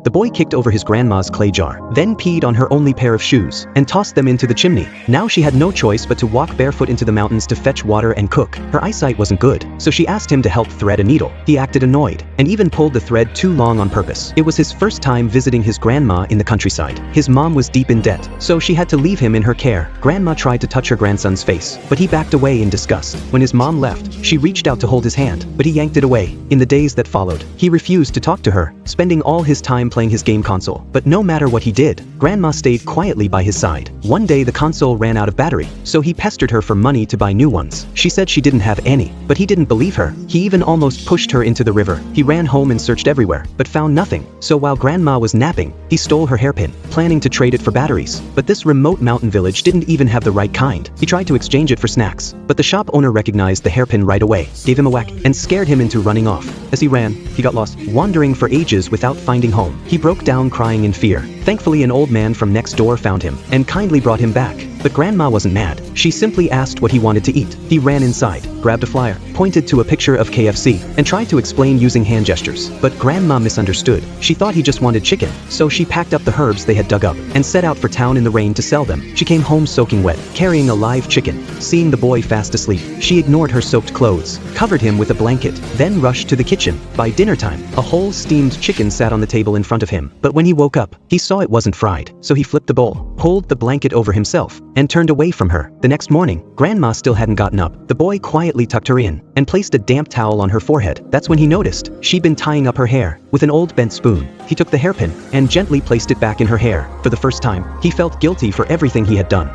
The boy kicked over his grandma's clay jar, then peed on her only pair of shoes, and tossed them into the chimney. Now she had no choice but to walk barefoot into the mountains to fetch water and cook. Her eyesight wasn't good, so she asked him to help thread a needle. He acted annoyed, and even pulled the thread too long on purpose. It was his first time visiting his grandma in the countryside. His mom was deep in debt, so she had to leave him in her care. Grandma tried to touch her grandson's face, but he backed away in disgust. When his mom left, she reached out to hold his hand, but he yanked it away. In the days that followed, he refused to talk to her, spending all his time playing his game console. But no matter what he did, Grandma stayed quietly by his side. One day the console ran out of battery, so he pestered her for money to buy new ones. She said she didn't have any, but he didn't believe her. He even almost pushed her into the river. He ran home and searched everywhere, but found nothing. So while Grandma was napping, he stole her hairpin, planning to trade it for batteries. But this remote mountain village didn't even have the right kind. He tried to exchange it for snacks, but the shop owner recognized the hairpin right away, gave him a whack, and scared him into running off. As he ran, he got lost, wandering for ages without finding home. He broke down crying in fear. Thankfully, an old man from next door found him and kindly brought him back. But Grandma wasn't mad. She simply asked what he wanted to eat. He ran inside, grabbed a flyer, pointed to a picture of KFC, and tried to explain using hand gestures. But Grandma misunderstood. She thought he just wanted chicken, so she packed up the herbs they had dug up and set out for town in the rain to sell them. She came home soaking wet, carrying a live chicken. Seeing the boy fast asleep, she ignored her soaked clothes, covered him with a blanket, then rushed to the kitchen. By dinner time, a whole steamed chicken sat on the table in front of him. But when he woke up, he saw it wasn't fried, so he flipped the bowl, pulled the blanket over himself, and turned away from her. The next morning, Grandma still hadn't gotten up. The boy quietly tucked her in and placed a damp towel on her forehead. That's when he noticed she'd been tying up her hair with an old bent spoon. He took the hairpin and gently placed it back in her hair. For the first time, he felt guilty for everything he had done.